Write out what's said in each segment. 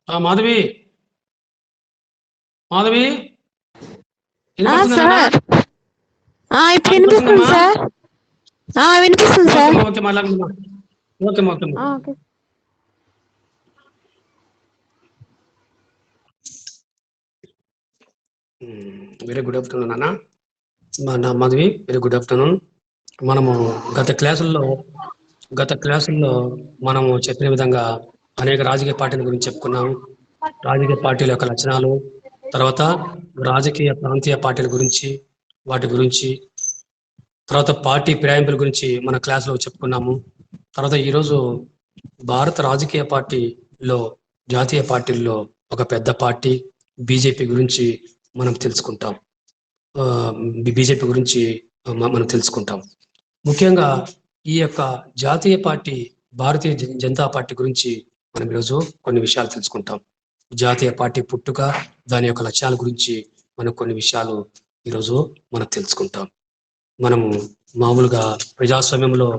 Madhavi Madhavi sir ఇప్పుడు వినిపిస్తుంది sir. వినిపిస్తుంది సార్. ఓకే మాట్లాడుకుందాం. Okay okay okay. Very good afternoon అన్న. Madhavi very good afternoon. మనము గత క్లాసుల్లో మనము చెప్పిన విధంగా అనేక రాజకీయ పార్టీల గురించి చెప్పుకున్నాము. రాజకీయ పార్టీల యొక్క లక్షణాలు, తర్వాత రాజకీయ ప్రాంతీయ పార్టీల గురించి, వాటి గురించి, తర్వాత పార్టీ ఫిరాయింపుల గురించి మన క్లాసులో చెప్పుకున్నాము. తర్వాత ఈరోజు భారత రాజకీయ పార్టీలో, జాతీయ పార్టీల్లో ఒక పెద్ద పార్టీ బీజేపీ గురించి మనం తెలుసుకుంటాం. బీజేపీ గురించి మనం తెలుసుకుంటాం. ముఖ్యంగా ఈ యొక్క జాతీయ పార్టీ భారతీయ జనతా పార్టీ గురించి మనం ఈరోజు కొన్ని విషయాలు తెలుసుకుంటాం. జాతీయ పార్టీ పుట్టుక, దాని యొక్క లక్ష్యాల గురించి మనం కొన్ని విషయాలు ఈరోజు మనం తెలుసుకుంటాం. మనము మామూలుగా ప్రజాస్వామ్యంలో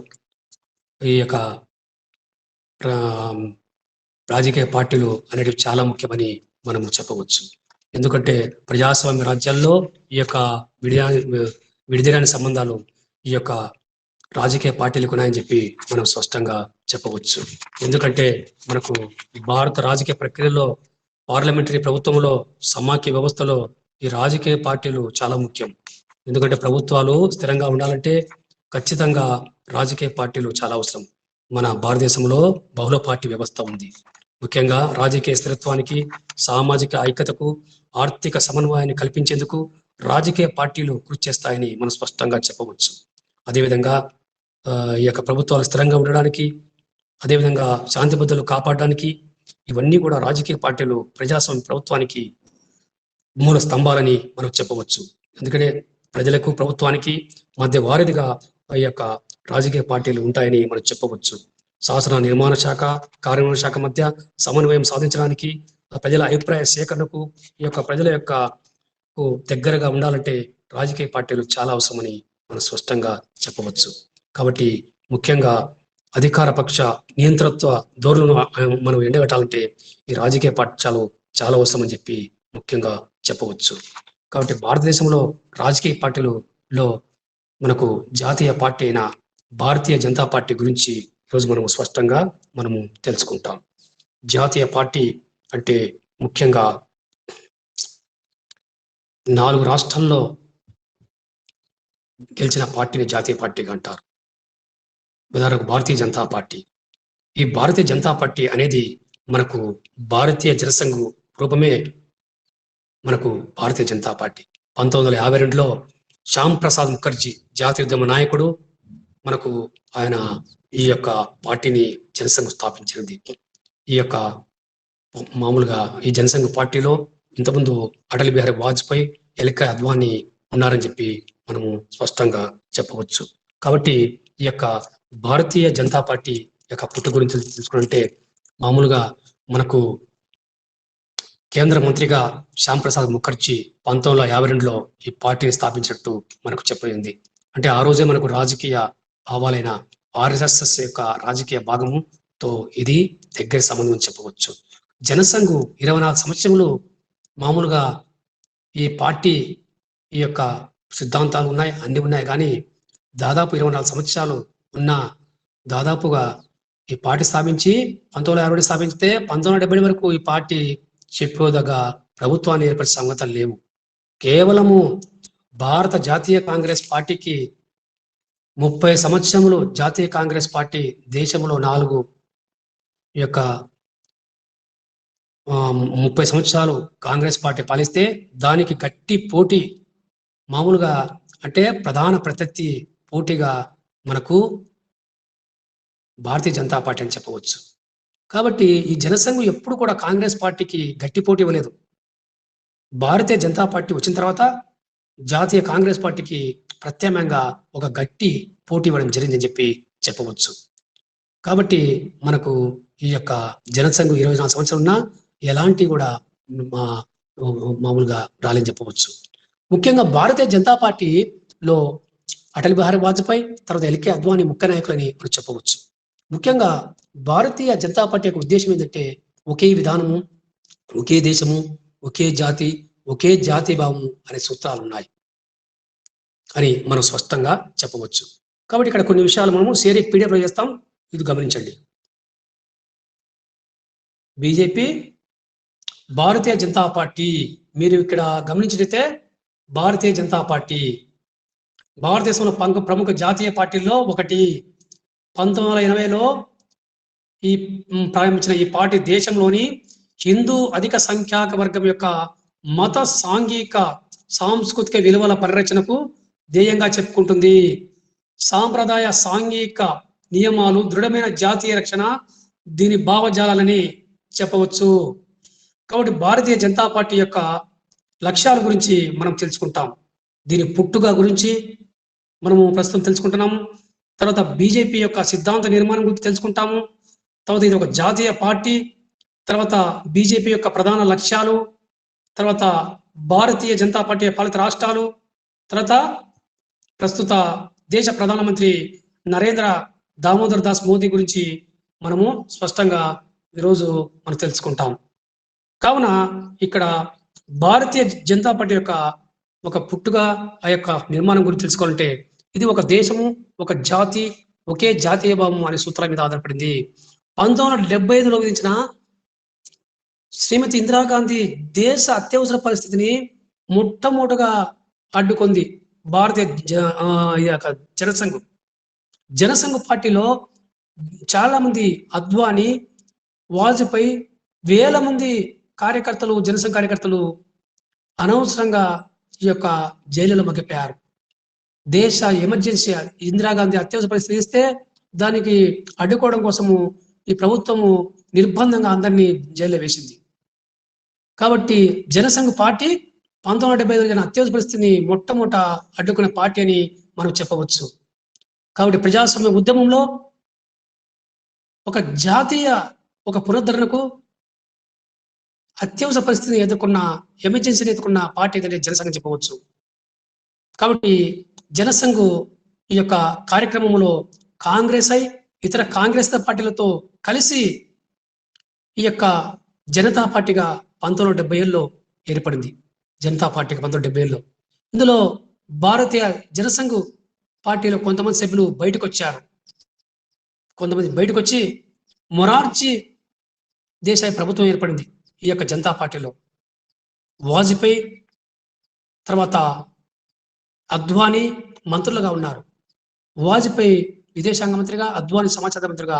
ఈ యొక్క రాజకీయ పార్టీలు అనేవి చాలా ముఖ్యమని మనము చెప్పవచ్చు. ఎందుకంటే ప్రజాస్వామ్య రాజ్యాల్లో ఈ యొక్క విడిదిరాని సంబంధాలు ఈ యొక్క రాజకీయ పార్టీలకు ఉన్నాయని చెప్పి మనం స్పష్టంగా చెప్పవచ్చు. ఎందుకంటే మనకు భారత రాజకీయ ప్రక్రియలో, పార్లమెంటరీ ప్రభుత్వంలో, సమాఖ్య వ్యవస్థలో ఈ రాజకీయ పార్టీలు చాలా ముఖ్యం. ఎందుకంటే ప్రభుత్వాలు స్థిరంగా ఉండాలంటే ఖచ్చితంగా రాజకీయ పార్టీలు చాలా అవసరం. మన భారతదేశంలో బహుళ పార్టీ వ్యవస్థ ఉంది. ముఖ్యంగా రాజకీయ స్థిరత్వానికి, సామాజిక ఐక్యతకు, ఆర్థిక సమన్వయాన్ని కల్పించేందుకు రాజకీయ పార్టీలు కృషి చేస్తాయని మనం స్పష్టంగా చెప్పవచ్చు. అదేవిధంగా ఈ యొక్క ప్రభుత్వాలు స్థిరంగా ఉండడానికి, అదేవిధంగా శాంతి భద్రతలు కాపాడడానికి ఇవన్నీ కూడా రాజకీయ పార్టీలు ప్రజాస్వామ్య ప్రభుత్వానికి మూల స్తంభాలని మనం చెప్పవచ్చు. ఎందుకంటే ప్రజలకు ప్రభుత్వానికి మధ్య వారధిగా ఈ యొక్క రాజకీయ పార్టీలు ఉంటాయని మనం చెప్పవచ్చు. శాసన నిర్మాణ శాఖ, కార్యనిర్వహణ శాఖ మధ్య సమన్వయం సాధించడానికి, ప్రజల అభిప్రాయ సేకరణకు, ఈ యొక్క ప్రజల యొక్క దగ్గరగా ఉండాలంటే రాజకీయ పార్టీలు చాలా అవసరమని మనం స్పష్టంగా చెప్పవచ్చు. కాబట్టి ముఖ్యంగా అధికార పక్ష నియంతృత్వ ధోరణులను మనం ఎండగట్టాలంటే ఈ రాజకీయ పార్టీలు చాలా అవసరం అని చెప్పి ముఖ్యంగా చెప్పవచ్చు. కాబట్టి భారతదేశంలో రాజకీయ పార్టీలలో మనకు జాతీయ పార్టీ అయిన భారతీయ జనతా పార్టీ గురించి ఈరోజు మనము స్పష్టంగా మనము తెలుసుకుంటాం. జాతీయ పార్టీ అంటే ముఖ్యంగా 4 రాష్ట్రాల్లో గెలిచిన పార్టీని జాతీయ పార్టీగా అంటారు. ఉదాహరణకు భారతీయ జనతా పార్టీ. ఈ భారతీయ జనతా పార్టీ అనేది మనకు భారతీయ జనసంఘ్ రూపమే మనకు భారతీయ జనతా పార్టీ. 1952లో శ్యామ్ ప్రసాద్ ముఖర్జీ జాతీయోద్యమ నాయకుడు మనకు ఆయన ఈ యొక్క పార్టీని జనసంఘ్ స్థాపించినది. ఈ యొక్క మామూలుగా ఈ జనసంఘ్ పార్టీలో ఇంతకుముందు అటల్ బిహారీ వాజ్పేయి, ఎల్కే అద్వానీ ఉన్నారని చెప్పి మనము స్పష్టంగా చెప్పవచ్చు. కాబట్టి ఈ యొక్క భారతీయ జనతా పార్టీ యొక్క పుట్టు గురించి తెలుసుకుంటే మామూలుగా మనకు కేంద్ర మంత్రిగా శ్యామ్ ప్రసాద్ ముఖర్జీ 1952లో ఈ పార్టీని స్థాపించినట్టు మనకు చెప్పయింది. అంటే ఆ రోజే మనకు రాజకీయ భావాలైన ఆర్ఎస్ఎస్ యొక్క రాజకీయ భాగముతో ఇది దగ్గర సంబంధం చెప్పవచ్చు. జనసంఘ్ 24 సంవత్సరములు మామూలుగా ఈ పార్టీ ఈ యొక్క సిద్ధాంతాలు ఉన్నాయి, అన్ని ఉన్నాయి. కానీ దాదాపు 24 సంవత్సరాలు ఉన్న దాదాపుగా ఈ పార్టీ స్థాపించి 1950 స్థాపించితే 1970 వరకు ఈ పార్టీ చెప్పుకోదగ్గ ప్రభుత్వాన్ని ఏర్పరిచే సంగతులు లేవు. కేవలము భారత జాతీయ కాంగ్రెస్ పార్టీకి 30 సంవత్సరములు జాతీయ కాంగ్రెస్ పార్టీ దేశంలో 4 యొక్క 30 సంవత్సరాలు కాంగ్రెస్ పార్టీ పాలిస్తే దానికి గట్టి పోటీ మామూలుగా అంటే ప్రధాన ప్రత్యర్థి పోటీగా మనకు భారతీయ జనతా పార్టీ అని చెప్పవచ్చు. కాబట్టి ఈ జనసంఘం ఎప్పుడు కూడా కాంగ్రెస్ పార్టీకి గట్టి పోటీ ఇవ్వలేదు. భారతీయ జనతా పార్టీ వచ్చిన తర్వాత జాతీయ కాంగ్రెస్ పార్టీకి ప్రత్యామ్నాయంగా ఒక గట్టి పోటీ ఇవ్వడం జరిగిందని చెప్పి చెప్పవచ్చు. కాబట్టి మనకు ఈ యొక్క జనసంఘం 24 సంవత్సరాలు ఉన్నా ఎలాంటి కూడా మామూలుగా రాలేని చెప్పవచ్చు. ముఖ్యంగా భారతీయ జనతా పార్టీలో అటల్ బిహారీ వాజ్పేయి, తర్వాత ఎల్కే అద్వానీ ముఖ్య నాయకులని ఇప్పుడు చెప్పవచ్చు. ముఖ్యంగా భారతీయ జనతా పార్టీ యొక్క ఉద్దేశం ఏంటంటే ఒకే విధానము, ఒకే దేశము, ఒకే జాతి, ఒకే జాతి భావము అనే సూత్రాలు ఉన్నాయి అని మనం స్పష్టంగా చెప్పవచ్చు. కాబట్టి ఇక్కడ కొన్ని విషయాలు మనము షేరింగ్ పీడిఎఫ్లో చేస్తాం, ఇది గమనించండి. బీజేపీ, భారతీయ జనతా పార్టీ, మీరు ఇక్కడ గమనించినట్లయితే భారతీయ జనతా పార్టీ భారతదేశంలో ప్రముఖ జాతీయ పార్టీల్లో ఒకటి. 1980లో ఈ ప్రారంభించిన ఈ పార్టీ దేశంలోని హిందూ అధిక సంఖ్యాక వర్గం యొక్క మత సాంఘిక సాంస్కృతిక విలువల పరిరక్షణకు ధ్యేయంగా చెప్పుకుంటుంది. సాంప్రదాయ సాంఘిక నియమాలు, దృఢమైన జాతీయ రక్షణ దీని భావజాలాలని చెప్పవచ్చు. కాబట్టి భారతీయ జనతా పార్టీ యొక్క లక్ష్యాల గురించి మనం తెలుసుకుంటాం. దీని పుట్టుక గురించి మనము ప్రస్తుతం తెలుసుకుంటున్నాము. తర్వాత బీజేపీ యొక్క సిద్ధాంత నిర్మాణం గురించి తెలుసుకుంటాము. తర్వాత ఇది ఒక జాతీయ పార్టీ, తర్వాత బీజేపీ యొక్క ప్రధాన లక్ష్యాలు, తర్వాత భారతీయ జనతా పార్టీ పాలిత రాష్ట్రాలు, తర్వాత ప్రస్తుత దేశ ప్రధానమంత్రి నరేంద్ర దామోదర్ దాస్ మోదీ గురించి మనము స్పష్టంగా ఈరోజు మనం తెలుసుకుంటాం. కావున ఇక్కడ భారతీయ జనతా పార్టీ యొక్క ఒక పుట్టుక, ఆ యొక్క నిర్మాణం గురించి తెలుసుకోవాలంటే ఇది ఒక దేశము, ఒక జాతి, ఒకే జాతీయ భావం అనే సూత్రాల మీద ఆధారపడింది. 1975లో విధించిన శ్రీమతి ఇందిరాగాంధీ దేశ అత్యవసర పరిస్థితిని మొట్టమొదటగా అడ్డుకుంది భారతీయ జనసంఘ్ పార్టీలో చాలా మంది అద్వానీ, వాజ్పేయి, వేల మంది కార్యకర్తలు, జనసంఘ కార్యకర్తలు అనవసరంగా ఈ యొక్క జైలులో మగ్గిపోయారు. దేశ ఎమర్జెన్సీ ఇందిరాగాంధీ అత్యవసర పరిస్థితి ఇస్తే దానికి అడ్డుకోవడం కోసము ఈ ప్రభుత్వము నిర్బంధంగా అందరినీ జైల్లో వేసింది. కాబట్టి జనసంఘ్ పార్టీ 1975 అత్యవసర పరిస్థితిని మొట్టమొదట అడ్డుకున్న పార్టీ అని మనం చెప్పవచ్చు. కాబట్టి ప్రజాస్వామ్య ఉద్యమంలో ఒక జాతీయ ఒక పునరుద్ధరణకు అత్యవసర పరిస్థితిని ఎదుర్కొన్న, ఎమర్జెన్సీని ఎదుర్కొన్న పార్టీ ఏదంటే జనసంఘ్ చెప్పవచ్చు. కాబట్టి జనసంఘ్ ఈ యొక్క కార్యక్రమంలో కాంగ్రెస్ ఇతర కాంగ్రెస్ పార్టీలతో కలిసి ఈ యొక్క జనతా పార్టీగా 1970లో ఏర్పడింది. జనతా పార్టీగా 1970లో. ఇందులో భారతీయ జనసంఘ్ పార్టీలో కొంతమంది సభ్యులు బయటకు వచ్చారు. కొంతమంది బయటకు వచ్చి మొరార్జీ దేశాయ్ ప్రభుత్వం ఏర్పడింది. ఈ యొక్క జనతా పార్టీలో వాజ్పేయి, తర్వాత అద్వానీ మంత్రులుగా ఉన్నారు. వాజ్పేయి విదేశాంగ మంత్రిగా, అద్వానీ సమాచార మంత్రిగా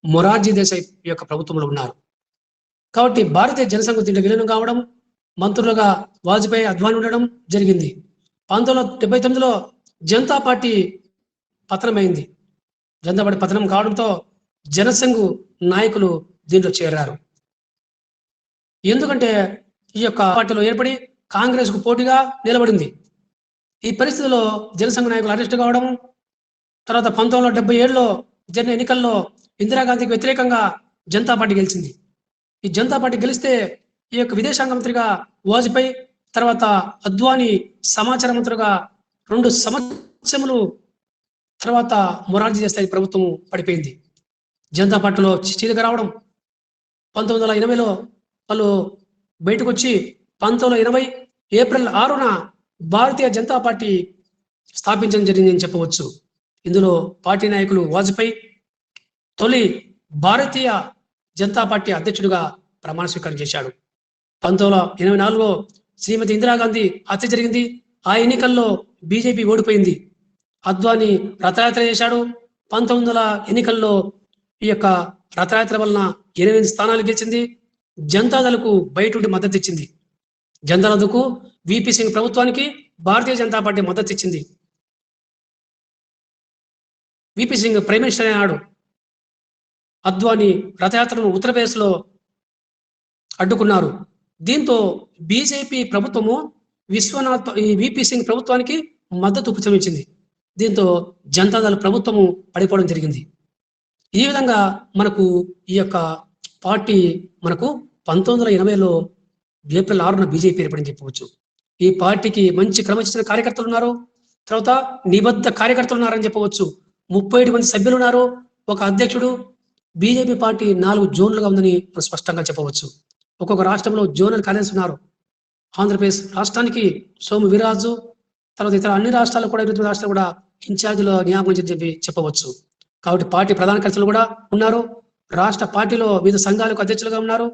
మొరార్జీ దేశాయ్ యొక్క ప్రభుత్వంలో ఉన్నారు. కాబట్టి భారతీయ జనసంఘ దీంట్లో విలీనం కావడం, మంత్రులుగా వాజ్పేయి, అద్వానీ ఉండడం జరిగింది. 1979లో జనతా పార్టీ పతనమైంది. జనతా పార్టీ పతనం కావడంతో జనసంఘ్ నాయకులు దీంట్లో చేరారు. ఎందుకంటే ఈ యొక్క పార్టీలో ఏర్పడి కాంగ్రెస్ కు పోటీగా నిలబడింది. ఈ పరిస్థితిలో జనసంఘ నాయకులు అరెస్ట్ కావడం, తర్వాత 1977లో జరిగిన ఎన్నికల్లో ఇందిరాగాంధీకి వ్యతిరేకంగా జనతా పార్టీ గెలిచింది. ఈ జనతా పార్టీ గెలిస్తే ఈ యొక్క విదేశాంగ మంత్రిగా వాజ్పేయి, తర్వాత అద్వానీ సమాచార మంత్రిగా 2 సంవత్సరములు తర్వాత మొరార్జీ దేశాయ్ ప్రభుత్వం పడిపోయింది. జనతా పార్టీలో చీలిక రావడం, 1980లో వాళ్ళు బయటకు వచ్చి 1980 ఏప్రిల్ 6న భారతీయ జనతా పార్టీ స్థాపించడం జరిగిందని చెప్పవచ్చు. ఇందులో పార్టీ నాయకులు వాజ్పేయి తొలి భారతీయ జనతా పార్టీ అధ్యక్షుడిగా ప్రమాణ స్వీకారం చేశాడు. 1984లో శ్రీమతి ఇందిరాగాంధీ హత్య జరిగింది. ఆ ఎన్నికల్లో బీజేపీ ఓడిపోయింది. అద్వానీ రథయాత్ర చేశాడు. 1900 ఎన్నికల్లో ఈ యొక్క రథయాత్ర వలన 8 స్థానాలు గెలిచింది. జనతాదళకు బయట మద్దతు ఇచ్చింది. జనతాదళకు విపి సింగ్ ప్రభుత్వానికి భారతీయ జనతా పార్టీ మద్దతు ఇచ్చింది. విపి సింగ్ ప్రైమ్ మినిస్టర్ అయినాడు. అద్వానీ రథయాత్రను ఉత్తరప్రదేశ్లో అడ్డుకున్నారు. దీంతో బీజేపీ ప్రభుత్వము ఈ విపి సింగ్ ప్రభుత్వానికి మద్దతు ఉపక్రమించింది. దీంతో జనతాదళ ప్రభుత్వము పడిపోవడం జరిగింది. ఈ విధంగా మనకు ఈ యొక్క పార్టీ మనకు 1980లో ఏప్రిల్ 6న బీజేపీ ఏర్పడింది చెప్పవచ్చు. ఈ పార్టీకి మంచి క్రమశిక్షణ కార్యకర్తలు ఉన్నారు. తర్వాత నిబద్ధ కార్యకర్తలు ఉన్నారని చెప్పవచ్చు. 37 మంది సభ్యులు ఉన్నారు. ఒక అధ్యక్షుడు. బీజేపీ పార్టీ 4 జోన్లుగా ఉందని మనం స్పష్టంగా చెప్పవచ్చు. ఒక్కొక్క రాష్ట్రంలో జోనల్ కన్వీనర్స్ ఉన్నారు. ఆంధ్రప్రదేశ్ రాష్ట్రానికి సోము వీర్రాజు, తర్వాత ఇతర అన్ని రాష్ట్రాలు కూడా 22 రాష్ట్రాలు కూడా ఇన్ఛార్జీలో నియామకం చెప్పి చెప్పవచ్చు. కాబట్టి పార్టీ ప్రధాన కార్యదర్శులు కూడా ఉన్నారు. రాష్ట్ర పార్టీలో వివిధ సంఘాలకు అధ్యక్షులుగా ఉన్నారు.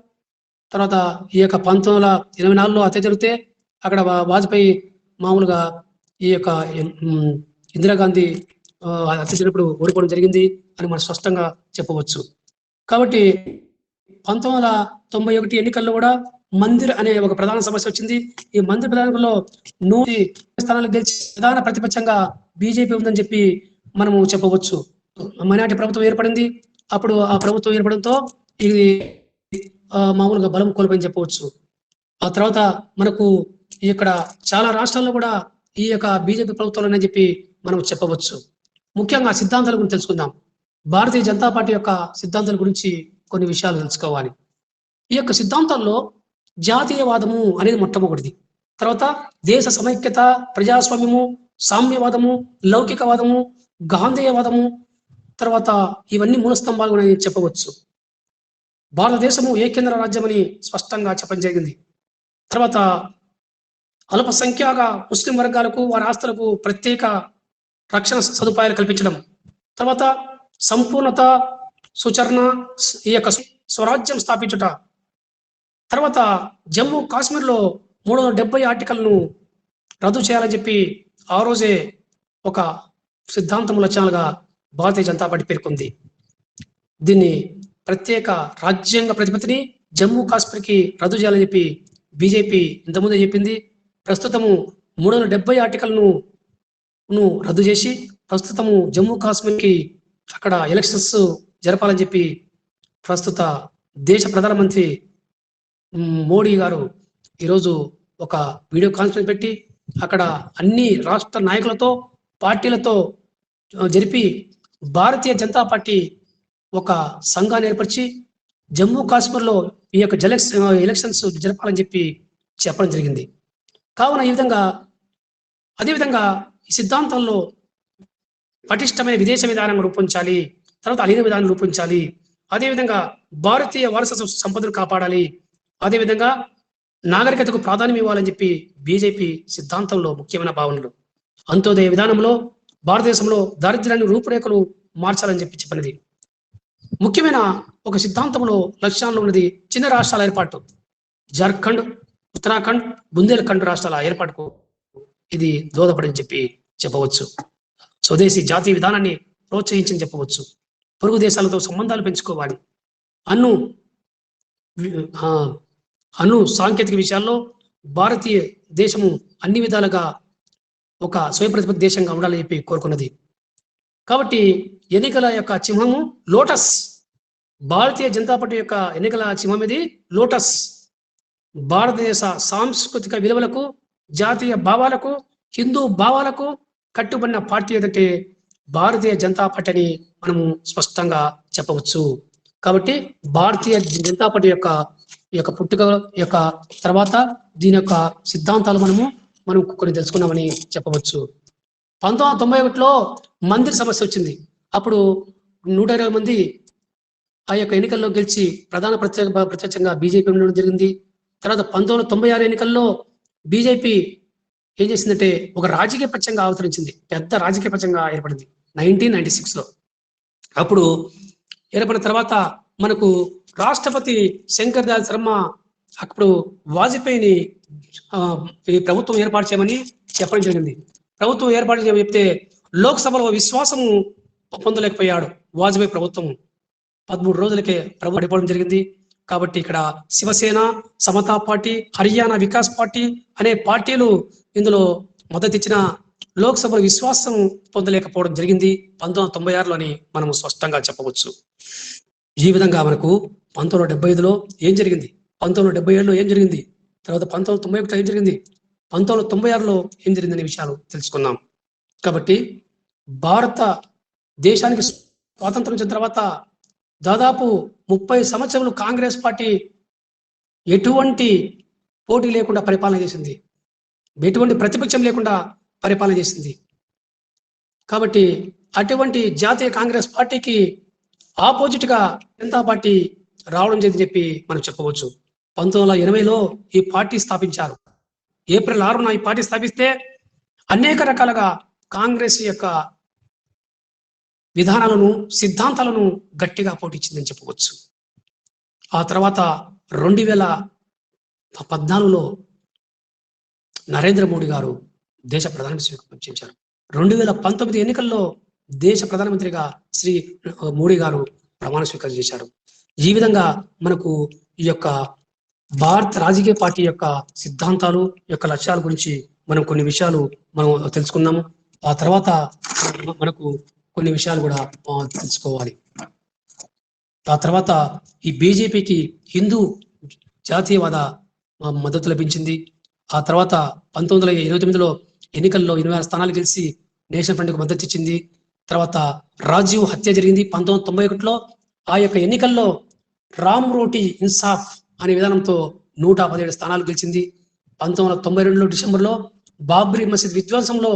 తర్వాత ఈ యొక్క 1984లో హత్య జరిగితే అక్కడ వాజ్పేయి మామూలుగా ఈ యొక్క ఇందిరాగాంధీ హత్య జరిగినప్పుడు ఓడిపోవడం జరిగింది అని మనం స్పష్టంగా చెప్పవచ్చు. కాబట్టి 1991 ఎన్నికల్లో కూడా మందిర్ అనే ఒక ప్రధాన సమస్య వచ్చింది. ఈ మందిర్ ప్రధానంలో 100 స్థానాలు గెలిచి ప్రధాన ప్రతిపక్షంగా బీజేపీ ఉందని చెప్పి మనము చెప్పవచ్చు. మైనార్టీ ప్రభుత్వం ఏర్పడింది. అప్పుడు ఆ ప్రభుత్వం ఏర్పడంతో ఇది మామూలుగా బలం కోల్పోయిందని చెప్పవచ్చు. ఆ తర్వాత మనకు ఇక్కడ చాలా రాష్ట్రాల్లో కూడా ఈ యొక్క బీజేపీ ప్రభుత్వాలు చెప్పి మనం చెప్పవచ్చు. ముఖ్యంగా సిద్ధాంతాల గురించి తెలుసుకుందాం. భారతీయ జనతా పార్టీ యొక్క సిద్ధాంతాల గురించి కొన్ని విషయాలు తెలుసుకోవాలి. ఈ యొక్క సిద్ధాంతాల్లో జాతీయవాదము అనేది మొట్టమొదటిది. తర్వాత దేశ సమైక్యత, ప్రజాస్వామ్యము, సామ్యవాదము, లౌకికవాదము, గాంధేయవాదము, తర్వాత ఇవన్నీ మూల స్తంభాలు అని చెప్పవచ్చు. భారతదేశము ఏకేంద్ర రాజ్యం అని స్పష్టంగా చెప్పడం జరిగింది. తర్వాత అల్పసంఖ్యాక ముస్లిం వర్గాలకు వారి ఆస్తులకు ప్రత్యేక రక్షణ సదుపాయాలు కల్పించడం, తర్వాత సంపూర్ణత, సుచరణ, ఈ యొక్క స్వరాజ్యం స్థాపించుట, తర్వాత జమ్మూ కాశ్మీర్లో 370 ఆర్టికల్ను రద్దు చేయాలని చెప్పి ఆ రోజే ఒక సిద్ధాంతం లక్ష్యాలుగా భారతీయ జనతా పార్టీ పేర్కొంది. దీన్ని ప్రత్యేక రాజ్యాంగ ప్రతిపత్తిని జమ్మూ కాశ్మీర్కి రద్దు చేయాలని చెప్పి బీజేపీ ఇంతకుముందే చెప్పింది. ప్రస్తుతము 370 ఆర్టికల్ను రద్దు చేసి ప్రస్తుతము జమ్మూ కాశ్మీర్కి అక్కడ ఎలక్షన్స్ జరపాలని చెప్పి ప్రస్తుత దేశ ప్రధానమంత్రి మోడీ గారు ఈరోజు ఒక వీడియో కాన్ఫరెన్స్ పెట్టి అక్కడ అన్ని రాష్ట్ర నాయకులతో, పార్టీలతో జరిపి భారతీయ జనతా పార్టీ ఒక సంఘాన్ని ఏర్పరిచి జమ్మూ కాశ్మీర్లో ఈ యొక్క ఎలక్షన్స్ జరపాలని చెప్పి చెప్పడం జరిగింది. కావున ఈ విధంగా అదేవిధంగా ఈ సిద్ధాంతాల్లో పటిష్టమైన విదేశ విధానం రూపొందించాలి, తర్వాత అలీన విధానం రూపొందించాలి, అదేవిధంగా భారతీయ వారసత్వ సంపదను కాపాడాలి, అదేవిధంగా నాగరికతకు ప్రాధాన్యం ఇవ్వాలని చెప్పి బీజేపీ సిద్ధాంతంలో ముఖ్యమైన భావనలు. అంత్యోదయ విధానంలో భారతదేశంలో దారిద్ర్యాన్ని రూపురేఖలు మార్చాలని చెప్పి చెప్పినది. ముఖ్యమైన ఒక సిద్ధాంతంలో లక్ష్యాల్లో ఉన్నది చిన్న రాష్ట్రాల ఏర్పాటు. జార్ఖండ్, ఉత్తరాఖండ్, బుందేల్ఖండ్ రాష్ట్రాల ఏర్పాటుకు ఇది దోహదపడని చెప్పి చెప్పవచ్చు. స్వదేశీ జాతీయ విధానాన్ని ప్రోత్సహించని చెప్పవచ్చు. పొరుగు దేశాలతో సంబంధాలు పెంచుకోవాలి. అణు సాంకేతిక విషయాల్లో భారతీయ దేశము అన్ని విధాలుగా ఒక స్వయంప్రతిపత్తి దేశంగా ఉండాలని చెప్పి కోరుకున్నది. కాబట్టి ఎన్నికల యొక్క చిహ్నము లోటస్. భారతీయ జనతా పార్టీ యొక్క ఎన్నికల చిహ్నం ఇది లోటస్. భారతదేశ సాంస్కృతిక విలువలకు, జాతీయ భావాలకు, హిందూ భావాలకు కట్టుబడిన పార్టీ ఏదంటే భారతీయ జనతా పార్టీ అని మనము స్పష్టంగా చెప్పవచ్చు. కాబట్టి భారతీయ జనతా పార్టీ యొక్క పుట్టుక యొక్క తర్వాత దీని యొక్క సిద్ధాంతాలు మనం కొన్ని తెలుసుకున్నామని చెప్పవచ్చు. 1991లో మందిర్ సమస్య వచ్చింది. అప్పుడు 120 మంది ఆ యొక్క ఎన్నికల్లో గెలిచి ప్రత్యక్షంగా బీజేపీ ఉండడం జరిగింది. తర్వాత 1996 ఎన్నికల్లో బీజేపీ ఏం చేసిందంటే ఒక రాజకీయ పక్షంగా అవతరించింది. పెద్ద రాజకీయ పక్షంగా ఏర్పడింది 1996లో. అప్పుడు ఏర్పడిన తర్వాత మనకు రాష్ట్రపతి శంకర్ దయాళ్ శర్మ అప్పుడు వాజ్పేయిని ఈ ప్రభుత్వం ఏర్పాటు చేయమని చెప్పడం జరిగింది. ప్రభుత్వం ఏర్పాటు చేయమని చెప్తే లోక్సభలో విశ్వాసము పొందలేకపోయాడు వాజ్పేయి ప్రభుత్వం. 13 రోజులకే ప్రభుత్వం పడిపోవడం జరిగింది. కాబట్టి ఇక్కడ శివసేన, సమతా పార్టీ, హర్యానా వికాస్ పార్టీ అనే పార్టీలు ఇందులో మద్దతు ఇచ్చిన లోక్సభలో విశ్వాసం పొందలేకపోవడం జరిగింది 1996లోని మనము స్పష్టంగా చెప్పవచ్చు. ఈ విధంగా మనకు 1975లో ఏం జరిగింది, 1977లో ఏం జరిగింది, తర్వాత 1991 ఏం జరిగింది, 1996లో ఏం జరిగిందనే విషయాలు తెలుసుకున్నాం. కాబట్టి భారత దేశానికి స్వాతంత్రం వచ్చిన తర్వాత దాదాపు 30 సంవత్సరాలు కాంగ్రెస్ పార్టీ ఎటువంటి పోటీ లేకుండా పరిపాలన చేసింది, ఎటువంటి ప్రతిపక్షం లేకుండా పరిపాలన చేసింది. కాబట్టి అటువంటి జాతీయ కాంగ్రెస్ పార్టీకి ఆపోజిట్ గా జనతా పార్టీ రావడం జరిగిందని చెప్పి మనం చెప్పవచ్చు. 1980లో ఈ పార్టీ స్థాపించారు. ఏప్రిల్ 6న ఈ పార్టీ స్థాపిస్తే అనేక రకాలుగా కాంగ్రెస్ యొక్క విధానాలను, సిద్ధాంతాలను గట్టిగా పోటీచ్చిందని చెప్పవచ్చు. ఆ తర్వాత 2014లో నరేంద్ర మోడీ గారు దేశ ప్రధాని స్వీకరించారు. 2019 ఎన్నికల్లో దేశ ప్రధానమంత్రిగా శ్రీ మోడీ గారు ప్రమాణ స్వీకారం చేశారు. ఈ విధంగా మనకు ఈ యొక్క భారత రాజకీయ పార్టీ యొక్క సిద్ధాంతాలు యొక్క లక్ష్యాల గురించి మనం కొన్ని విషయాలు మనం తెలుసుకున్నాము. ఆ తర్వాత మనకు కొన్ని విషయాలు కూడా తెలుసుకోవాలి. ఆ తర్వాత ఈ బీజేపీకి హిందూ జాతీయవాద మద్దతు లభించింది. ఆ తర్వాత 1929లో ఎన్నికల్లో 26 స్థానాలు గెలిచి నేషనల్ ఫ్రంట్కు మద్దతు ఇచ్చింది. తర్వాత రాజీవ్ హత్య జరిగింది 1991లో. ఆ యొక్క ఎన్నికల్లో రామ్ రోటీ ఇన్సాఫ్ అనే విధానంతో 117 స్థానాలు గెలిచింది. 1992లో డిసెంబర్లో బాబ్రీ మసీద్ విధ్వంసంలో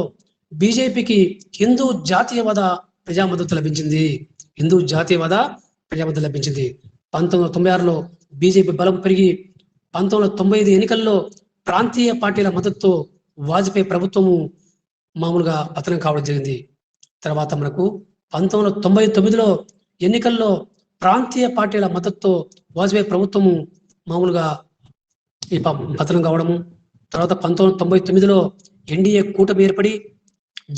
బీజేపీకి హిందూ జాతీయవాద ప్రజా మద్దతు లభించింది. హిందూ జాతీయవాద ప్రజా మద్దతు లభించింది. 1996లో బీజేపీ బలం పెరిగి 1995 ఎన్నికల్లో ప్రాంతీయ పార్టీల మద్దతుతో వాజ్పేయి ప్రభుత్వము మామూలుగా పతనం కావడం జరిగింది. తర్వాత మనకు 1999లో ఎన్నికల్లో ప్రాంతీయ పార్టీల మద్దతుతో వాజ్పేయి ప్రభుత్వము మామూలుగా ఈ పతనం కావడము. తర్వాత 1999లో ఎన్డీఏ కూటమి ఏర్పడి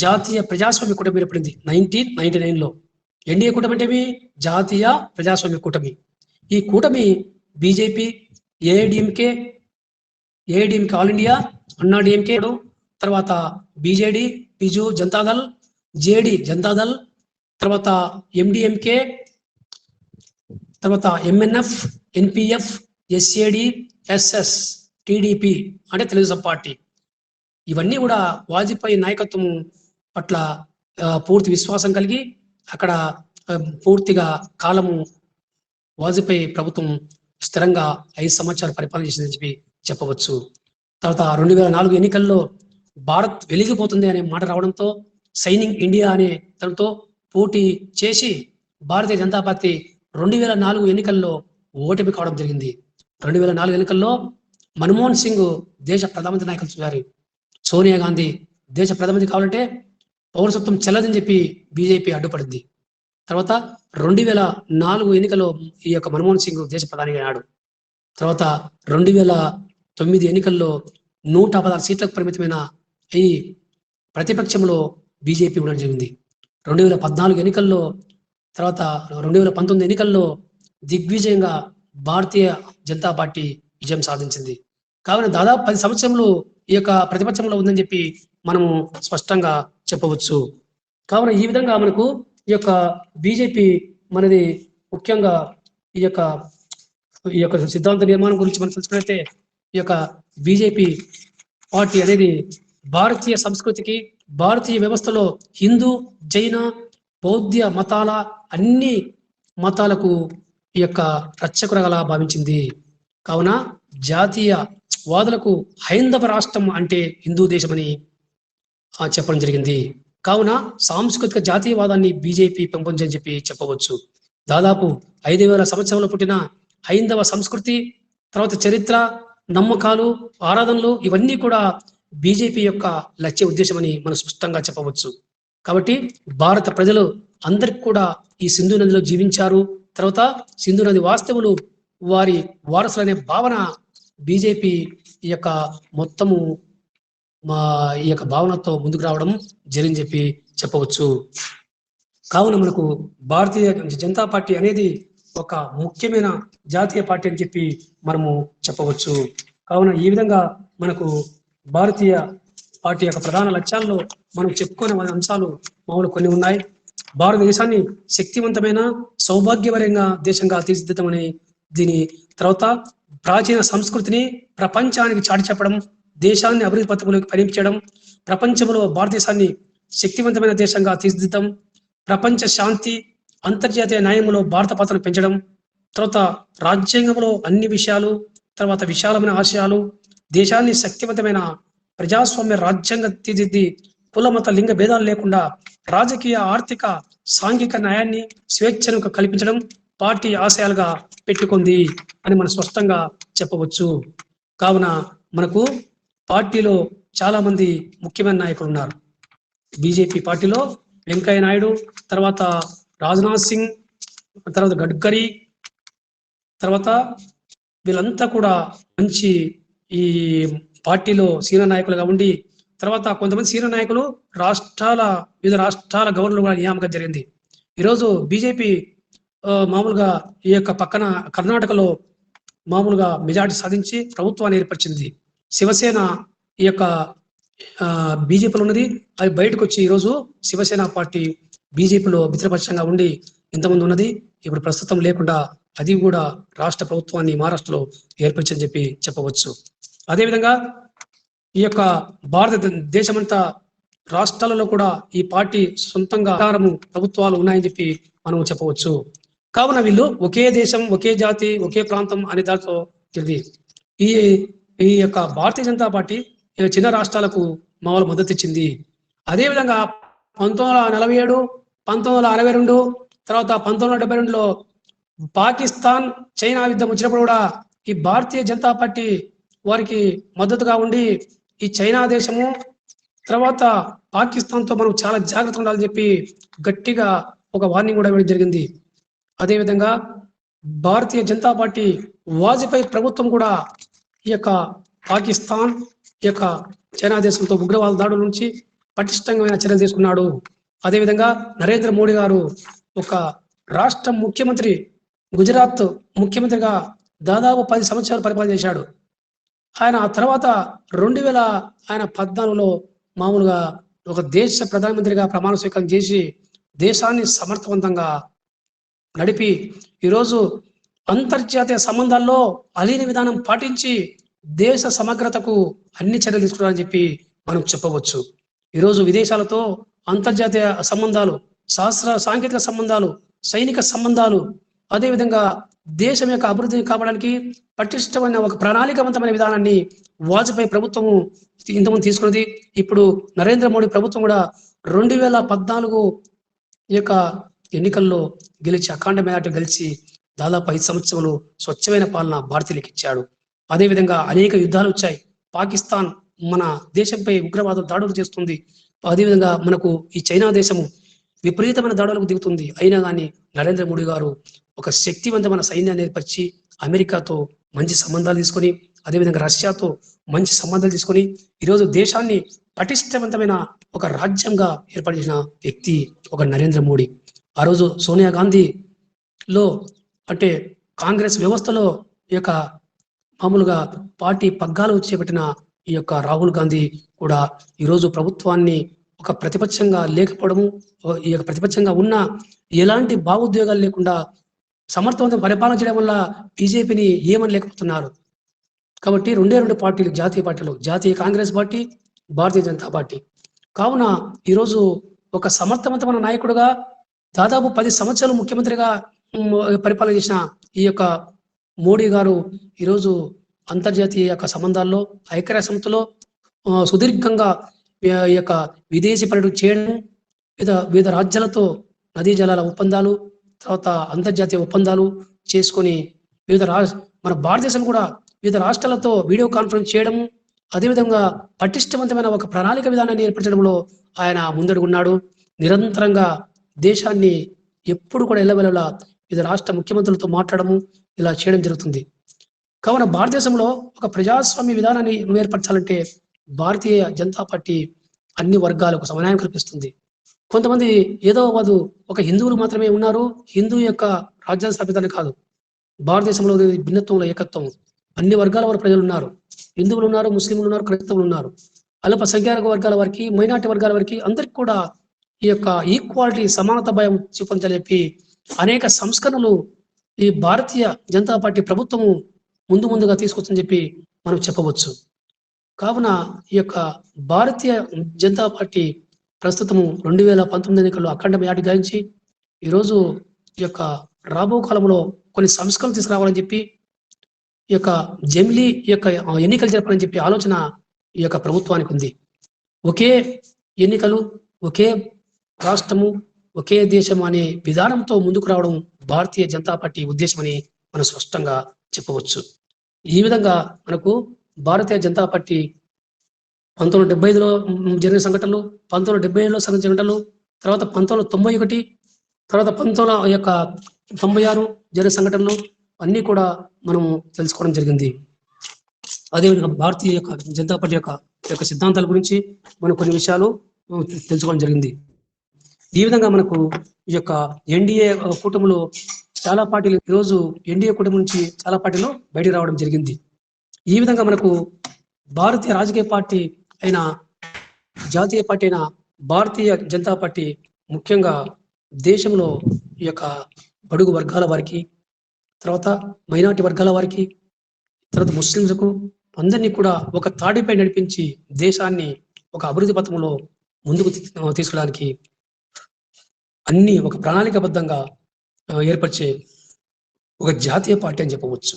జాతీయ ప్రజాస్వామ్య కూటమి ఏర్పడింది 1999లో. ఎన్డీఏ కూటమి అంటే జాతీయ ప్రజాస్వామ్య కూటమి. ఈ కూటమి BJP, AIADMK all India, Anna DMK, తర్వాత బీజేడి, బిజు జనతాదళ్, జేడి జనతాదళ్, తర్వాత ఎండిఎంకే, తర్వాత MNF, NPF, SAD, SS, TDP అంటే తెలుగుదేశం పార్టీ. ఇవన్నీ కూడా వాజ్పేయి నాయకత్వం పట్ల పూర్తి విశ్వాసం కలిగి అక్కడ పూర్తిగా కాలము వాజ్పేయి ప్రభుత్వం స్థిరంగా 5 సంవత్సరాలు పరిపాలన చేసిందని చెప్పి చెప్పవచ్చు. తర్వాత 2004 ఎన్నికల్లో భారత్ వెలిగిపోతుంది అనే మాట రావడంతో సైనింగ్ ఇండియా అనే దానితో పోటీ చేసి భారతీయ జనతా పార్టీ 2004 ఎన్నికల్లో ఓటమి కావడం జరిగింది. 2004 ఎన్నికల్లో మన్మోహన్ సింగ్ దేశ ప్రధానమంత్రి నాయకత్వం గారి సోనియా గాంధీ దేశ ప్రధానమంత్రి కావాలంటే పౌరసత్వం చెల్లదని చెప్పి బీజేపీ అడ్డుపడింది. తర్వాత 2004 ఎన్నికల్లో ఈ యొక్క మన్మోహన్ సింగ్ దేశ ప్రధానిగా అయ్యాడు. తర్వాత 2009 ఎన్నికల్లో 116 సీట్లకు పరిమితమైన ఈ ప్రతిపక్షంలో బీజేపీ ఉండడం జరిగింది. 2014 ఎన్నికల్లో తర్వాత 2019 ఎన్నికల్లో దిగ్విజయంగా భారతీయ జనతా పార్టీ విజయం సాధించింది. కావున దాదాపు 10 సంవత్సరంలో ఈ యొక్క ప్రతిపక్షంలో ఉందని చెప్పి మనము స్పష్టంగా చెప్పవచ్చు. కావున ఈ విధంగా మనకు ఈ యొక్క బీజేపీ మనది ముఖ్యంగా ఈ యొక్క సిద్ధాంత నిర్మాణం గురించి మనం తెలుసుకున్నట్లయితే ఈ యొక్క బీజేపీ పార్టీ అనేది భారతీయ సంస్కృతికి, భారతీయ వ్యవస్థలో హిందూ, జైన, బౌద్ధ మతాల అన్ని మతాలకు ఈ యొక్క రక్షకురగా భావించింది. కావున జాతీయ వాదులకు హైందవ రాష్ట్రం అంటే హిందూ దేశమని చెప్పడం జరిగింది. కావున సాంస్కృతిక జాతీయవాదాన్ని బీజేపీ పెంపొందని చెప్పి చెప్పవచ్చు. దాదాపు 5000 సంవత్సరంలో పుట్టిన హైందవ సంస్కృతి, తర్వాత చరిత్ర, నమ్మకాలు, ఆరాధనలు ఇవన్నీ కూడా బీజేపీ యొక్క లక్ష్య ఉద్దేశమని మనం స్పష్టంగా చెప్పవచ్చు. కాబట్టి భారత ప్రజలు అందరికి కూడా ఈ సింధు నదిలో జీవించారు. తర్వాత సింధు నది వాస్తవులు వారి వారసులనే భావన బీజేపీ ఈ యొక్క మొత్తము ఈ యొక్క భావనతో ముందుకు రావడం జరిగిందని చెప్పి చెప్పవచ్చు. కావున మనకు భారతీయ జనతా పార్టీ అనేది ఒక ముఖ్యమైన జాతీయ పార్టీ అని చెప్పి మనము చెప్పవచ్చు. కావున ఈ విధంగా మనకు భారతీయ పార్టీ యొక్క ప్రధాన లక్ష్యాల్లో మనం చెప్పుకునే అంశాలు మామూలు కొన్ని ఉన్నాయి. భారతదేశాన్ని శక్తివంతమైన సౌభాగ్యవరంగా దేశంగా తీర్చిదిద్దమని దీని తర్వాత ప్రాచీన సంస్కృతిని ప్రపంచానికి చాటి చెప్పడం, దేశాన్ని అభివృద్ధి పథకంలోకి పరిమించడం, ప్రపంచంలో భారతదేశాన్ని శక్తివంతమైన దేశంగా తీర్చిదిద్దడం, ప్రపంచ శాంతి, అంతర్జాతీయ న్యాయంలో భారత పాత్రను పెంచడం, తర్వాత రాజ్యాంగంలో అన్ని విషయాలు, తర్వాత విశాలమైన ఆశయాలు, దేశాన్ని శక్తివంతమైన ప్రజాస్వామ్య రాజ్యాంగ తీర్చిదిద్ది కుల మత లింగ భేదాలు లేకుండా రాజకీయ, ఆర్థిక, సాంఘిక న్యాయాన్ని, స్వేచ్ఛను కల్పించడం, పార్టీ ఆశయాలుగా పెట్టుకుంది అని మనం స్పష్టంగా చెప్పవచ్చు. కావున మనకు పార్టీలో చాలా మంది ముఖ్యమైన నాయకులు ఉన్నారు. బీజేపీ పార్టీలో వెంకయ్య నాయుడు, తర్వాత రాజ్నాథ్ సింగ్, తర్వాత గడ్కరీ, తర్వాత వీళ్ళంతా కూడా మంచి ఈ పార్టీలో సీనియర్ నాయకులుగా ఉండి, తర్వాత కొంతమంది సీనియర్ నాయకులు వివిధ రాష్ట్రాల గవర్నర్లు కూడా నియామకం జరిగింది. ఈరోజు బీజేపీ మామూలుగా ఈ యొక్క పక్కన కర్ణాటకలో మామూలుగా మెజార్టీ సాధించి ప్రభుత్వాన్ని ఏర్పరిచింది. శివసేన ఈ యొక్క బీజేపీలో ఉన్నది, అది బయటకు వచ్చి ఈరోజు శివసేన పార్టీ బీజేపీలో మిత్రపక్షంగా ఉండి ఇంతకుముందు ఉన్నది, ఇప్పుడు ప్రస్తుతం లేకుండా అది కూడా రాష్ట్ర ప్రభుత్వాన్ని మహారాష్ట్రలో ఏర్పరిచని చెప్పవచ్చు. అదేవిధంగా ఈ యొక్క భారతదేశమంతా రాష్ట్రాలలో కూడా ఈ పార్టీ సొంతంగా అధికారము ప్రభుత్వాలు ఉన్నాయని చెప్పి మనం చెప్పవచ్చు. కావున వీళ్ళు ఒకే దేశం, ఒకే జాతి, ఒకే ప్రాంతం అనే దాంట్లో ఇది ఈ ఈ యొక్క భారతీయ జనతా పార్టీ చిన్న రాష్ట్రాలకు మామూలు మద్దతు ఇచ్చింది. అదేవిధంగా 1947, 1962, తర్వాత 1972లో పాకిస్తాన్ చైనా యుద్ధం వచ్చినప్పుడు కూడా ఈ భారతీయ జనతా పార్టీ వారికి మద్దతుగా ఉండి ఈ చైనా దేశము తర్వాత పాకిస్తాన్తో మనం చాలా జాగ్రత్తగా ఉండాలని చెప్పి గట్టిగా ఒక వార్నింగ్ కూడా ఇవ్వడం జరిగింది. అదేవిధంగా భారతీయ జనతా పార్టీ వాజ్పేయి ప్రభుత్వం కూడా ఈ యొక్క పాకిస్తాన్, ఈ యొక్క చైనా దేశంతో ఉగ్రవాద దాడుల నుంచి పటిష్టమైన చర్యలు తీసుకున్నాడు. అదేవిధంగా నరేంద్ర మోడీ గారు ఒక రాష్ట్ర ముఖ్యమంత్రి, గుజరాత్ ముఖ్యమంత్రిగా దాదాపు 10 సంవత్సరాలు పరిపాలన చేశాడు. ఆయన ఆ తర్వాత 2014లో మామూలుగా ఒక దేశ ప్రధానమంత్రిగా ప్రమాణ స్వీకారం చేసి దేశాన్ని సమర్థవంతంగా నడిపి ఈరోజు అంతర్జాతీయ సంబంధాల్లో అలీన విధానం పాటించి దేశ సమగ్రతకు అన్ని చర్యలు తీసుకున్నారని చెప్పి మనం చెప్పవచ్చు. ఈరోజు విదేశాలతో అంతర్జాతీయ సంబంధాలు, శాస్త్ర సాంకేతిక సంబంధాలు, సైనిక సంబంధాలు, అదేవిధంగా దేశం యొక్క అభివృద్ధిని కాపాడడానికి పటిష్టమైన ఒక ప్రణాళికవంతమైన విధానాన్ని వాజ్పేయి ప్రభుత్వము ఇంతకుముందు తీసుకున్నది. ఇప్పుడు నరేంద్ర మోడీ ప్రభుత్వం కూడా 2014 యొక్క ఎన్నికల్లో గెలిచి అఖండ మెజార్టీ గెలిచి దాదాపు 5 సంవత్సరాలు స్వచ్ఛమైన పాలన భారతీయులకు ఇచ్చాడు. అదేవిధంగా అనేక యుద్ధాలు వచ్చాయి. పాకిస్తాన్ మన దేశంపై ఉగ్రవాద దాడులు చేస్తుంది. అదేవిధంగా మనకు ఈ చైనా దేశము విపరీతమైన దాడులకు దిగుతుంది. అయినా కానీ నరేంద్ర మోడీ గారు ఒక శక్తివంతమైన సైన్యాన్ని ఏర్పరిచి అమెరికాతో మంచి సంబంధాలు తీసుకొని, అదేవిధంగా రష్యాతో మంచి సంబంధాలు తీసుకొని ఈరోజు దేశాన్ని పటిష్టవంతమైన ఒక రాజ్యంగా ఏర్పడిన వ్యక్తి ఒక నరేంద్ర మోడీ. ఆ రోజు సోనియా గాంధీలో అంటే కాంగ్రెస్ వ్యవస్థలో ఈ యొక్క మామూలుగా పార్టీ పగ్గాలు చేపట్టిన ఈ యొక్క రాహుల్ గాంధీ కూడా ఈరోజు ప్రభుత్వాన్ని ఒక ప్రతిపక్షంగా లేకపోవడము, ఈ యొక్క ప్రతిపక్షంగా ఉన్న ఎలాంటి భావోద్వేగాలు లేకుండా సమర్థవంతంగా పరిపాలన చేయడం వల్ల బీజేపీని ఏమని లేకపోతున్నారు. కాబట్టి 2 పార్టీలు, జాతీయ పార్టీలు, జాతీయ కాంగ్రెస్ పార్టీ, భారతీయ జనతా పార్టీ. కావున ఈరోజు ఒక సమర్థవంతమైన నాయకుడుగా దాదాపు 10 సంవత్సరాలు ముఖ్యమంత్రిగా పరిపాలన చేసిన ఈ యొక్క మోడీ గారు ఈరోజు అంతర్జాతీయ యొక్క సంబంధాల్లో, ఐక్యరాజ్య సమితిలో సుదీర్ఘంగా ఈ యొక్క విదేశీ పర్యటన చేయడం, వివిధ రాజ్యాలతో నదీ జలాల ఒప్పందాలు, తర్వాత అంతర్జాతీయ ఒప్పందాలు చేసుకొని మన భారతదేశం కూడా వివిధ రాష్ట్రాలతో వీడియో కాన్ఫరెన్స్ చేయడం, అదేవిధంగా పటిష్టవంతమైన ఒక ప్రణాళిక విధానాన్ని ఏర్పరచడంలో ఆయన ముందడుగున్నాడు. నిరంతరంగా దేశాన్ని ఎప్పుడు కూడా ఎల్లవెల్లలా వివిధ రాష్ట్ర ముఖ్యమంత్రులతో మాట్లాడము ఇలా చేయడం జరుగుతుంది. కావున భారతదేశంలో ఒక ప్రజాస్వామ్య విధానాన్ని ఏర్పరచాలంటే భారతీయ జనతా పార్టీ అన్ని వర్గాలకు సమన్వయం కల్పిస్తుంది. కొంతమంది ఏదో ఒక హిందువులు మాత్రమే ఉన్నారు, హిందూ యొక్క రాజ్యాంగ స్థాపితాన్ని కాదు. భారతదేశంలో భిన్నత్వంలో ఏకత్వం, అన్ని వర్గాల వారి ప్రజలు ఉన్నారు. హిందువులు ఉన్నారు, ముస్లింలు ఉన్నారు, క్రైస్తవులు ఉన్నారు. అల్ప సంఖ్యాక వర్గాల వారికి, మైనార్టీ వర్గాల వారికి అందరికి కూడా ఈ యొక్క ఈక్వాలిటీ, సమానత భయం చూపించాలని చెప్పి అనేక సంస్కరణలు ఈ భారతీయ జనతా పార్టీ ప్రభుత్వము ముందుగా తీసుకొచ్చని చెప్పి మనం చెప్పవచ్చు. కావున ఈ యొక్క భారతీయ జనతా పార్టీ ప్రస్తుతము 2019 ఎన్నికల్లో అఖండ మెజార్టీ గాయించి ఈరోజు ఈ యొక్క రాబో కాలంలో కొన్ని సంస్కరణలు తీసుకురావాలని చెప్పి ఈ యొక్క జమిలీ ఈ యొక్క ఎన్నికలు జరపాలని చెప్పి ఆలోచన ఈ యొక్క ప్రభుత్వానికి ఉంది. ఒకే ఎన్నికలు, ఒకే రాష్ట్రము, ఒకే దేశం అనే విధానంతో ముందుకు రావడం భారతీయ జనతా పార్టీ ఉద్దేశమని మనం స్పష్టంగా చెప్పవచ్చు. ఈ విధంగా మనకు భారతీయ జనతా పార్టీ 1975లో జరిగిన సంఘటనలు, 1977లో జరిగిన సంఘటనలు, తర్వాత 1991, తర్వాత 1996 జరిగిన సంఘటనలు అన్నీ కూడా మనము తెలుసుకోవడం జరిగింది. అదేవిధంగా భారతీయ జనతా పార్టీ యొక్క సిద్ధాంతాల గురించి మనం కొన్ని విషయాలు తెలుసుకోవడం జరిగింది. ఈ విధంగా మనకు ఈ యొక్క ఎన్డీఏ కూటమిలో చాలా పార్టీలు ఈరోజు ఎన్డీఏ కూటమి నుంచి చాలా పార్టీలు బయటికి రావడం జరిగింది. ఈ విధంగా మనకు భారతీయ రాజకీయ పార్టీ అయిన జాతీయ పార్టీ అయిన భారతీయ జనతా పార్టీ ముఖ్యంగా దేశంలో ఈ యొక్క బడుగు వర్గాల వారికి, తర్వాత మైనారిటీ వర్గాల వారికి, తర్వాత ముస్లింలకు అందరినీ కూడా ఒక తాడిపై నడిపించి దేశాన్ని ఒక అభివృద్ధి పథంలో ముందుకు తీసుకెళ్ళడానికి అన్ని ఒక ప్రణాళికాబద్ధంగా ఏర్పరిచే ఒక జాతీయ పార్టీ అని చెప్పవచ్చు.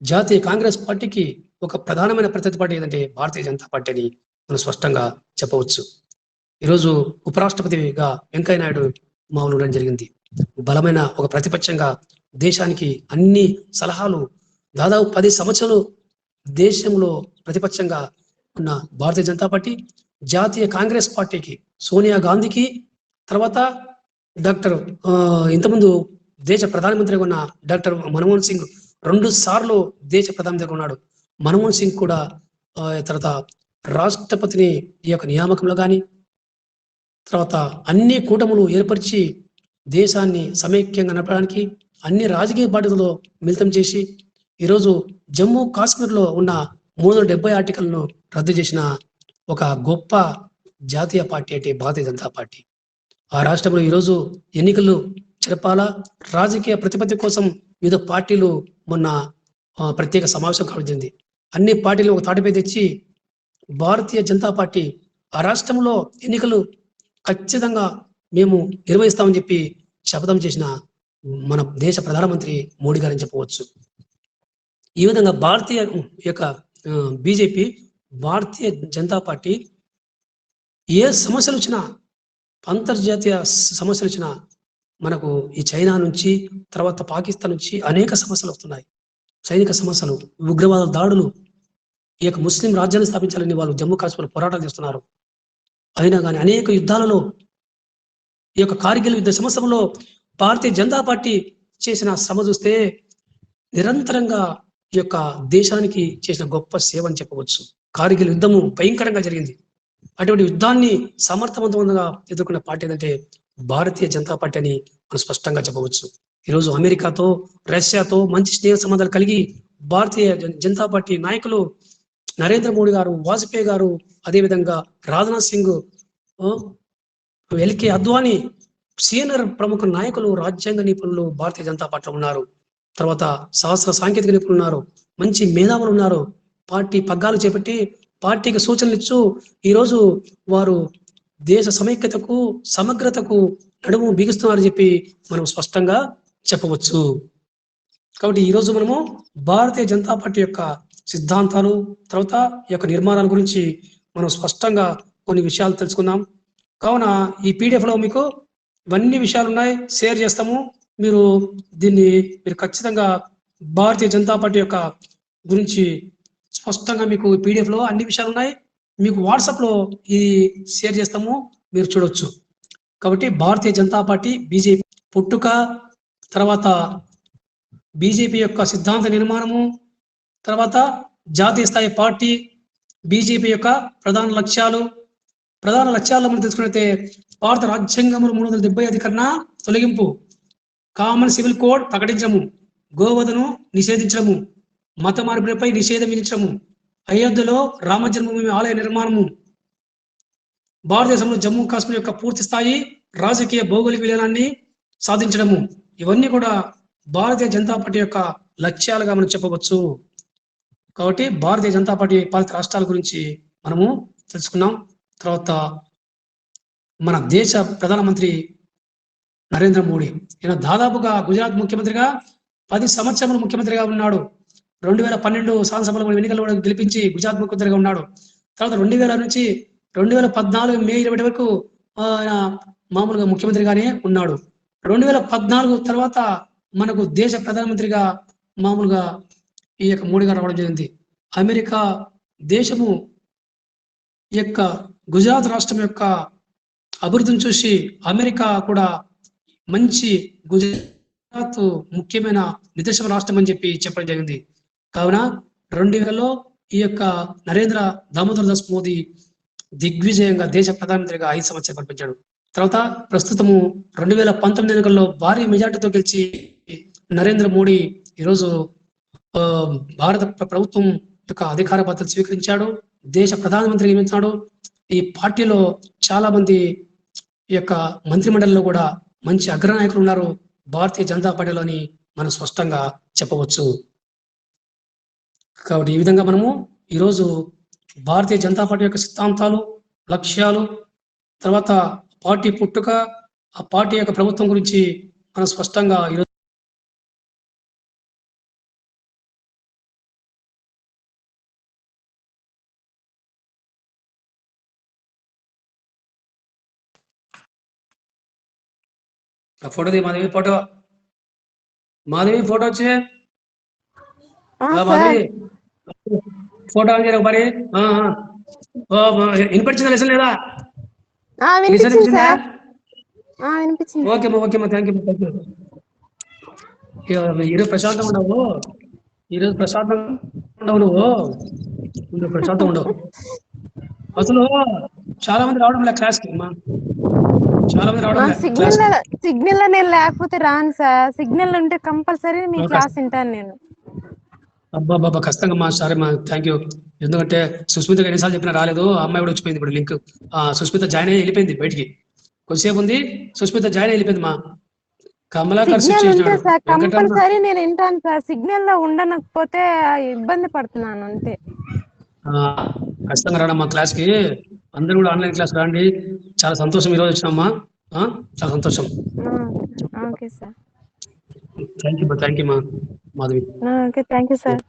జాతీయ కాంగ్రెస్ పార్టీకి ఒక ప్రధానమైన ప్రత్యర్థి పార్టీ ఏదంటే భారతీయ జనతా పార్టీ అని మనం స్పష్టంగా చెప్పవచ్చు. ఈరోజు ఉపరాష్ట్రపతిగా వెంకయ్య నాయుడు మామూలు ఉండడం జరిగింది. బలమైన ఒక ప్రతిపక్షంగా దేశానికి అన్ని సలహాలు దాదాపు 10 సంవత్సరాలు దేశంలో ప్రతిపక్షంగా ఉన్న భారతీయ జనతా పార్టీ జాతీయ కాంగ్రెస్ పార్టీకి సోనియా గాంధీకి, తర్వాత డాక్టర్ ఇంతకుముందు దేశ ప్రధానమంత్రిగా ఉన్న డాక్టర్ మన్మోహన్ సింగ్ 2 సార్లు దేశ ప్రధానమంత్రిగా ఉన్నాడు. మన్మోహన్ సింగ్ కూడా తర్వాత రాష్ట్రపతిని ఈ యొక్క నియామకంలో కానీ, తర్వాత అన్ని కూటములు ఏర్పరిచి దేశాన్ని సమైక్యంగా నడపడానికి అన్ని రాజకీయ పార్టీలతో మిళితం చేసి ఈరోజు జమ్మూ కాశ్మీర్లో ఉన్న 370 ఆర్టికల్ను రద్దు చేసిన ఒక గొప్ప జాతీయ పార్టీ అంటే భారతీయ జనతా పార్టీ. ఆ రాష్ట్రంలో ఈరోజు ఎన్నికలు జరపాలా, రాజకీయ ప్రతిపత్తి కోసం వివిధ పార్టీలు మొన్న ప్రత్యేక సమావేశం కావచ్చింది. అన్ని పార్టీలు ఒక తాటిపై తెచ్చి భారతీయ జనతా పార్టీ ఆ రాష్ట్రంలో ఎన్నికలు ఖచ్చితంగా మేము నిర్వహిస్తామని చెప్పి శపథం చేసిన మన దేశ ప్రధానమంత్రి మోడీ గారని చెప్పవచ్చు. ఈ విధంగా భారతీయ యొక్క బీజేపీ భారతీయ జనతా పార్టీ ఏ సమస్యలు వచ్చినా, అంతర్జాతీయ సమస్యలు వచ్చినా, మనకు ఈ చైనా నుంచి తర్వాత పాకిస్తాన్ నుంచి అనేక సమస్యలు వస్తున్నాయి. సైనిక సమస్యలు, ఉగ్రవాద దాడులు, ఈ యొక్క ముస్లిం రాజ్యాన్ని స్థాపించాలని వాళ్ళు జమ్మూ కాశ్మీర్ పోరాటాలు చేస్తున్నారు. అయినా కానీ అనేక యుద్ధాలలో ఈ యొక్క కార్గిల్ యుద్ధ సమస్యలో భారతీయ జనతా పార్టీ చేసిన శ్రమ చూస్తే నిరంతరంగా ఈ యొక్క దేశానికి చేసిన గొప్ప సేవ అని చెప్పవచ్చు. కార్గిల్ యుద్ధము భయంకరంగా జరిగింది. అటువంటి యుద్ధాన్ని సమర్థవంతంగా ఎదుర్కొన్న పార్టీ ఏంటంటే భారతీయ జనతా పార్టీ అని మనం స్పష్టంగా చెప్పవచ్చు. ఈరోజు అమెరికాతో, రష్యాతో మంచి స్నేహ సంబంధాలు కలిగి భారతీయ జనతా పార్టీ నాయకులు నరేంద్ర మోడీ గారు, వాజ్పేయి గారు, అదేవిధంగా రాజ్నాథ్ సింగ్, ఎల్కే అద్వానీ, సీనియర్ ప్రముఖ నాయకులు, రాజ్యాంగ నిపుణులు భారతీయ జనతా పార్టీలో ఉన్నారు. తర్వాత శాస్త్ర సాంకేతిక నిపుణులు ఉన్నారు, మంచి మేధావులు ఉన్నారు. పార్టీ పగ్గాలు చేపట్టి పార్టీకి సూచనలు ఇచ్చు ఈరోజు వారు దేశ సమైక్యతకు, సమగ్రతకు నడుము బిగిస్తున్నారని చెప్పి మనం స్పష్టంగా చెప్పవచ్చు. కాబట్టి ఈరోజు మనము భారతీయ జనతా పార్టీ యొక్క సిద్ధాంతాలు, తర్వాత ఈ యొక్క నిర్మాణాల గురించి మనం స్పష్టంగా కొన్ని విషయాలు తెలుసుకుందాం. కావున ఈ పీడిఎఫ్లో మీకు ఇవన్నీ విషయాలు ఉన్నాయి, షేర్ చేస్తాము. మీరు మీరు ఖచ్చితంగా భారతీయ జనతా పార్టీ యొక్క గురించి స్పష్టంగా మీకు పీడిఎఫ్లో అన్ని విషయాలు ఉన్నాయి. మీకు వాట్సాప్లో ఇది షేర్ చేస్తాము, మీరు చూడవచ్చు. కాబట్టి భారతీయ జనతా పార్టీ బీజేపీ పుట్టుక, తర్వాత బీజేపీ యొక్క సిద్ధాంత నిర్మాణము, తర్వాత జాతీయ స్థాయి పార్టీ, బీజేపీ యొక్క ప్రధాన లక్ష్యాలు మనం తెలుసుకున్నట్లయితే భారత రాజ్యాంగంలో 370 అధికరణ తొలగింపు, కామన్ సివిల్ కోడ్ ప్రకటించము, గోవధను నిషేధించడము, మత మార్పిడిపై నిషేధం విధించడము, అయోధ్యలో రామ జన్మభూమి ఆలయ నిర్మాణము, భారతదేశంలో జమ్మూ కాశ్మీర్ యొక్క పూర్తి స్థాయి రాజకీయ భౌగోళిక విలీనాన్ని సాధించడము, ఇవన్నీ కూడా భారతీయ జనతా పార్టీ యొక్క లక్ష్యాలుగా మనం చెప్పవచ్చు. కాబట్టి భారతీయ జనతా పార్టీ పాలిత రాష్ట్రాల గురించి మనము తెలుసుకున్నాం. తర్వాత మన దేశ ప్రధానమంత్రి నరేంద్ర మోడీ, ఈయన దాదాపుగా గుజరాత్ ముఖ్యమంత్రిగా 10 సంవత్సరములు ముఖ్యమంత్రిగా ఉన్నాడు. 2012 శాసనసభలో ఎన్నికల్లో గెలిపించి గుజరాత్ ముఖ్యమంత్రిగా ఉన్నాడు. తర్వాత 2000 నుంచి 2014 మే 20 వరకు ఆయన మామూలుగా ముఖ్యమంత్రిగానే ఉన్నాడు. 2014 తర్వాత మనకు దేశ ప్రధానమంత్రిగా మామూలుగా ఈ యొక్క మోడీ గారు రావడం జరిగింది. అమెరికా దేశము యొక్క గుజరాత్ రాష్ట్రం యొక్క అభివృద్ధిని చూసి అమెరికా కూడా మంచి గుజరాత్ ముఖ్యమైన నిదర్శన రాష్ట్రం అని చెప్పి చెప్పడం జరిగింది. కావున 2000లో ఈ యొక్క నరేంద్ర దామోదర్ దాస్ మోదీ దిగ్విజయంగా దేశ ప్రధానమంత్రిగా 5 సంవత్సరాలు పంపించాడు. తర్వాత ప్రస్తుతము 2019 ఎన్నికల్లో భారీ మెజార్టీతో గెలిచి నరేంద్ర మోడీ ఈరోజు భారత ప్రభుత్వం యొక్క అధికార బాధ్యతలు స్వీకరించాడు. దేశ ప్రధానమంత్రి నియమించాడు. ఈ పార్టీలో చాలా మంది ఈ యొక్క మంత్రిమండలిలో కూడా మంచి అగ్రనాయకులు ఉన్నారు భారతీయ జనతా పార్టీలోని మనం స్పష్టంగా చెప్పవచ్చు. కాబట్టి ఈ విధంగా మనము ఈరోజు భారతీయ జనతా పార్టీ యొక్క సిద్ధాంతాలు, లక్ష్యాలు, తర్వాత పార్టీ పుట్టుక, ఆ పార్టీ యొక్క ప్రభుత్వం గురించి మనం స్పష్టంగా ఈరోజు ఫోటోది మాధవి ఫోటో వచ్చి మాధవి ఫోటో ఆన్ చేయరు మరి వినిపించిందా లెసన్ లేదా? Okay okay thank you. ఈరోజు ప్రశాంతంగా ఉండవు, ఈరోజు ప్రశాంతంగా ఉండవు, నువ్వు ప్రశాంతంగా ఉండవు. అసలు చాలా మంది రావడం లేదు క్లాస్ కి, చాలా మంది రావడం సిగ్నల్ నేను లేకపోతే రాను సార్. సిగ్నల్ ఉంటే కంపల్సరీ మీ క్లాస్ వింటాను నేను. అబ్బాబ్బా ఖచ్చితంగా మా సరే మా థ్యాంక్ యూ. ఎందుకంటే సుస్మిత ఎన్నిసార్లు చెప్పినా రాలేదు, అమ్మాయి కూడా వచ్చిపోయింది. ఇప్పుడు లింక్ సుస్మిత జాయిన్ అయ్యి వెళ్ళిపోయింది బయటికి, కొద్దిసేపు ఉంది సుస్మిత జాయిన్ వెళ్ళిపోయింది. మా కమలాకర్ కంపల్సరీ నేను వింటాను సార్. సిగ్నల్ లో ఉండకపోతే ఇబ్బంది పడుతున్నాను అంతే. ఖచ్చితంగా రావడం మా క్లాస్ కి, అందరూ కూడా ఆన్లైన్ క్లాస్ రాండి. చాలా సంతోషం ఈరోజు వచ్చినామా, చాలా సంతోషం. ఓకే సార్, థ్యాంక్ యూ మా Madhavi. Okay thank you sir.